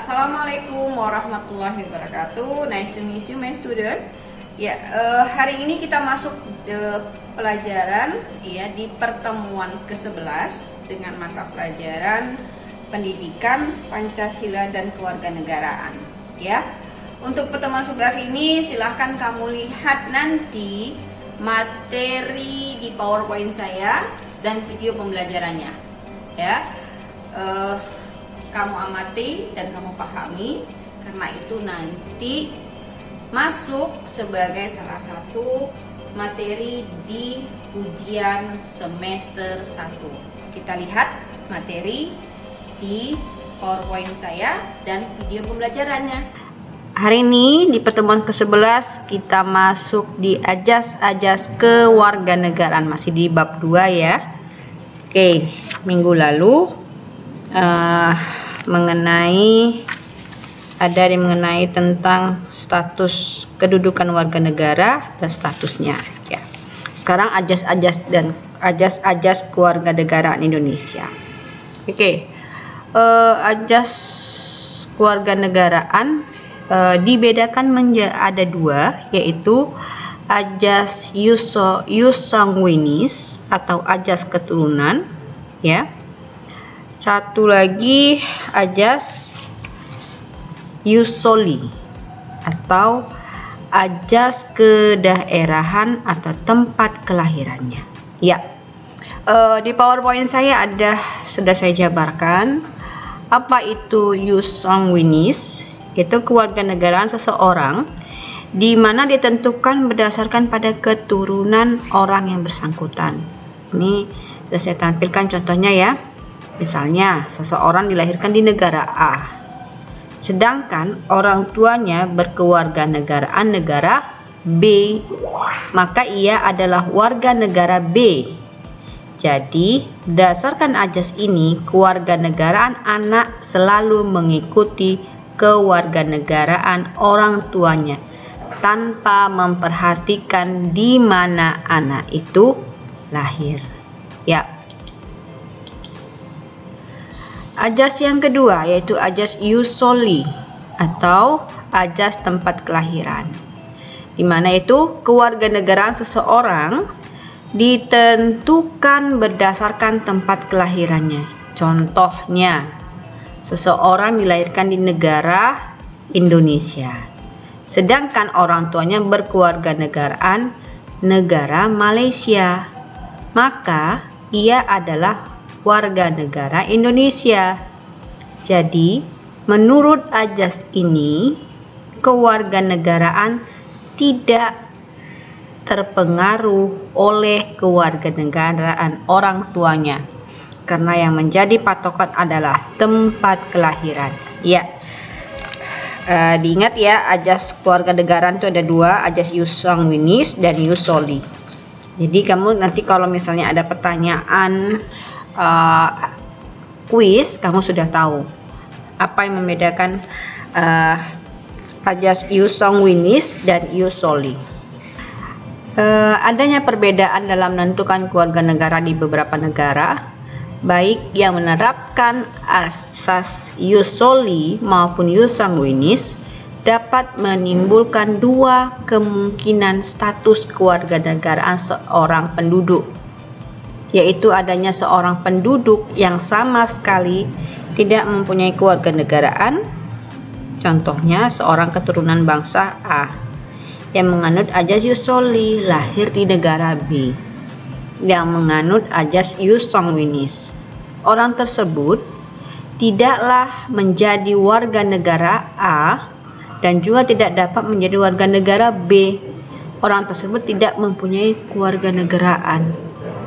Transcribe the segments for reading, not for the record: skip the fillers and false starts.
Assalamualaikum warahmatullahi wabarakatuh. Nice to meet you, my student. Ya, hari ini kita masuk pelajaran ya di pertemuan ke-11 dengan mata pelajaran Pendidikan Pancasila dan Kewarganegaraan. Ya, untuk pertemuan 11 ini silahkan kamu lihat nanti materi di PowerPoint saya dan video pembelajarannya. Ya. Kamu amati dan kamu pahami, karena itu nanti masuk sebagai salah satu materi di ujian semester 1. Kita lihat materi di PowerPoint saya dan video pembelajarannya. Hari ini di pertemuan ke-11 kita masuk di ajas-ajas kewarganegaraan, masih di bab 2 ya. Oke, minggu lalu mengenai tentang status kedudukan warga negara dan statusnya ya. Sekarang ajas-ajas kewarganegaraan Indonesia. Oke. Ajas kewarganegaraan dibedakan menjadi ada dua, yaitu ajas ius sanguinis atau ajas keturunan ya. Satu lagi ajas ius soli atau ajas kedaerahan atau tempat kelahirannya. Ya, di PowerPoint saya sudah saya jabarkan apa itu ius sanguinis. Itu kewarganegaraan seseorang di mana ditentukan berdasarkan pada keturunan orang yang bersangkutan. Ini sudah saya tampilkan contohnya ya. Misalnya, seseorang dilahirkan di negara A, sedangkan orang tuanya berkewarganegaraan negara B, maka ia adalah warga negara B. Jadi, berdasarkan ajas ini, kewarganegaraan anak selalu mengikuti kewarganegaraan orang tuanya tanpa memperhatikan di mana anak itu lahir. Ya. Ajas yang kedua yaitu ajas ius soli atau ajas tempat kelahiran, di mana itu kewarganegaraan seseorang ditentukan berdasarkan tempat kelahirannya. Contohnya, seseorang dilahirkan di negara Indonesia, sedangkan orang tuanya berkewarganegaraan negara Malaysia, maka ia adalah warga negara Indonesia. Jadi, menurut ajas ini, kewarganegaraan tidak terpengaruh oleh kewarganegaraan orang tuanya, karena yang menjadi patokan adalah tempat kelahiran. Ya, diingat ya, ajas kewarganegaraan itu ada dua, ajas ius sanguinis dan ius soli. Jadi kamu nanti kalau misalnya ada pertanyaan kuis, kamu sudah tahu apa yang membedakan ajas ius sanguinis dan ius soli. Adanya perbedaan dalam menentukan kewarganegaraan di beberapa negara, baik yang menerapkan asas ius soli maupun ius sanguinis, dapat menimbulkan dua kemungkinan status kewarganegaraan seorang penduduk, yaitu adanya seorang penduduk yang sama sekali tidak mempunyai kewarganegaraan, contohnya seorang keturunan bangsa A yang menganut ajas ius soli lahir di negara B yang menganut ajas ius sanguinis. Orang tersebut tidaklah menjadi warga negara A dan juga tidak dapat menjadi warga negara B. Orang tersebut tidak mempunyai kewarganegaraan.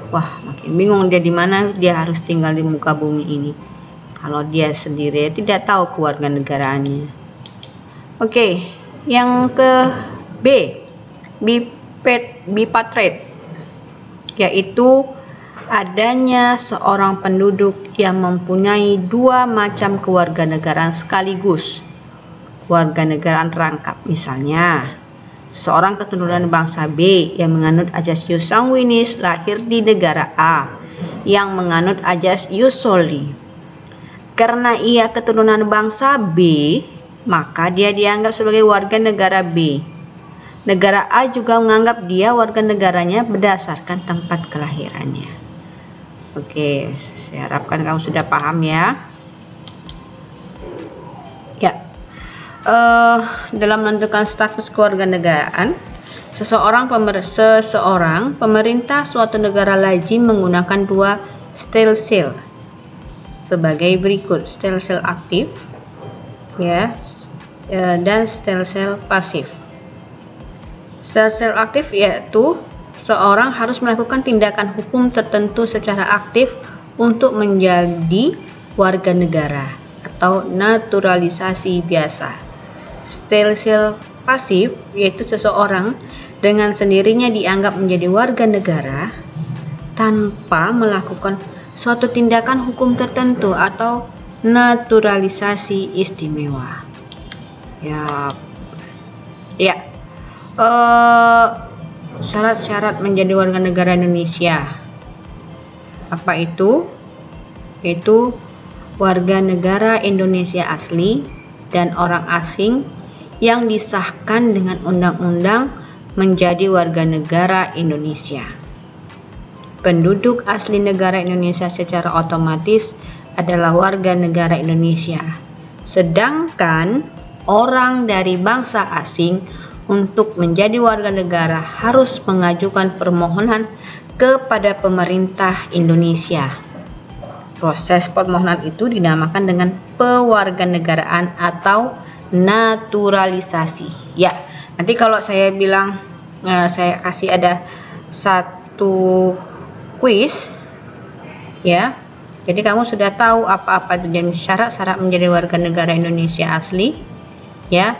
Wah, makin bingung dia di mana dia harus tinggal di muka bumi ini kalau dia sendiri tidak tahu kewarganegaraannya. Oke, yang ke B, bipatrate, yaitu adanya seorang penduduk yang mempunyai dua macam kewarganegaraan sekaligus. Kewarganegaraan rangkap, misalnya seorang keturunan bangsa B yang menganut ajas ius sanguinis lahir di negara A yang menganut ajas ius soli. Karena ia keturunan bangsa B, maka dia dianggap sebagai warga negara B. Negara A juga menganggap dia warga negaranya berdasarkan tempat kelahirannya. Oke, saya harapkan kamu sudah paham ya. Ya, dalam menentukan status kewarganegaraan, seseorang pemerintah suatu negara lazim menggunakan dua stelsel sebagai berikut: stelsel aktif, ya, dan stelsel pasif. Stelsel aktif yaitu seorang harus melakukan tindakan hukum tertentu secara aktif untuk menjadi warga negara atau naturalisasi biasa. Stelsel pasif yaitu seseorang dengan sendirinya dianggap menjadi warga negara tanpa melakukan suatu tindakan hukum tertentu atau naturalisasi istimewa. Syarat-syarat menjadi warga negara Indonesia. Apa itu? Itu warga negara Indonesia asli dan orang asing yang disahkan dengan undang-undang menjadi warga negara Indonesia. Penduduk asli negara Indonesia secara otomatis adalah warga negara Indonesia. Sedangkan orang dari bangsa asing untuk menjadi warga negara harus mengajukan permohonan kepada pemerintah Indonesia. Proses permohonan itu dinamakan dengan pewarganegaraan atau naturalisasi. Ya, nanti kalau saya bilang, saya kasih ada satu kuis, ya. Jadi kamu sudah tahu apa-apa itu jenis syarat-syarat menjadi warga negara Indonesia asli, ya.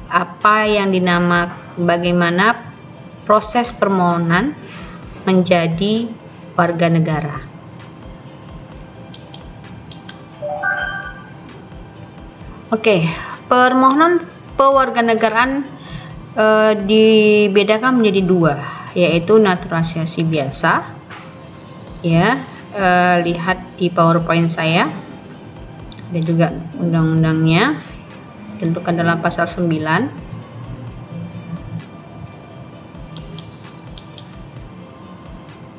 Apa yang bagaimana proses permohonan menjadi warga negara. Oke, permohonan pewarganegaraan dibedakan menjadi dua, yaitu naturalisasi biasa, ya, lihat di PowerPoint saya, ada juga undang-undangnya, tentukan dalam pasal 9.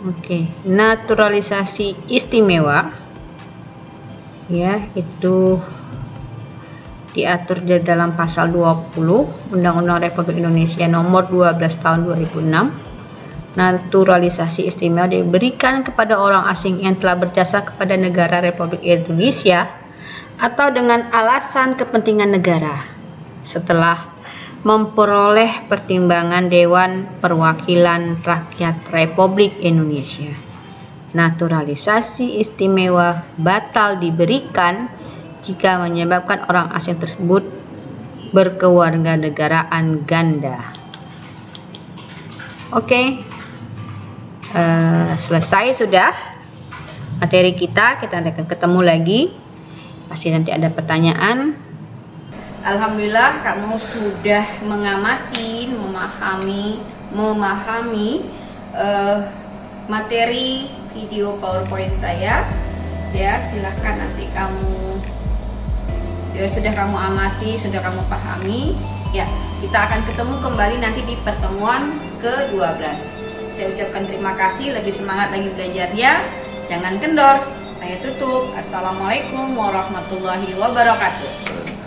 Oke, naturalisasi istimewa, ya, itu diatur di dalam pasal 20 Undang-Undang Republik Indonesia nomor 12 tahun 2006. Naturalisasi istimewa diberikan kepada orang asing yang telah berjasa kepada negara Republik Indonesia atau dengan alasan kepentingan negara setelah memperoleh pertimbangan Dewan Perwakilan Rakyat Republik Indonesia. Naturalisasi istimewa batal diberikan jika menyebabkan orang asing tersebut berkewarganegaraan ganda. Oke, selesai sudah materi kita akan ketemu lagi. Pasti nanti ada pertanyaan. Alhamdulillah kamu sudah mengamati, memahami materi video PowerPoint saya. Ya, silahkan nanti sudah kamu amati, sudah kamu pahami. Ya, kita akan ketemu kembali nanti di pertemuan ke-12. Saya ucapkan terima kasih, lebih semangat lagi belajarnya. Jangan kendor. Saya tutup. Assalamualaikum warahmatullahi wabarakatuh.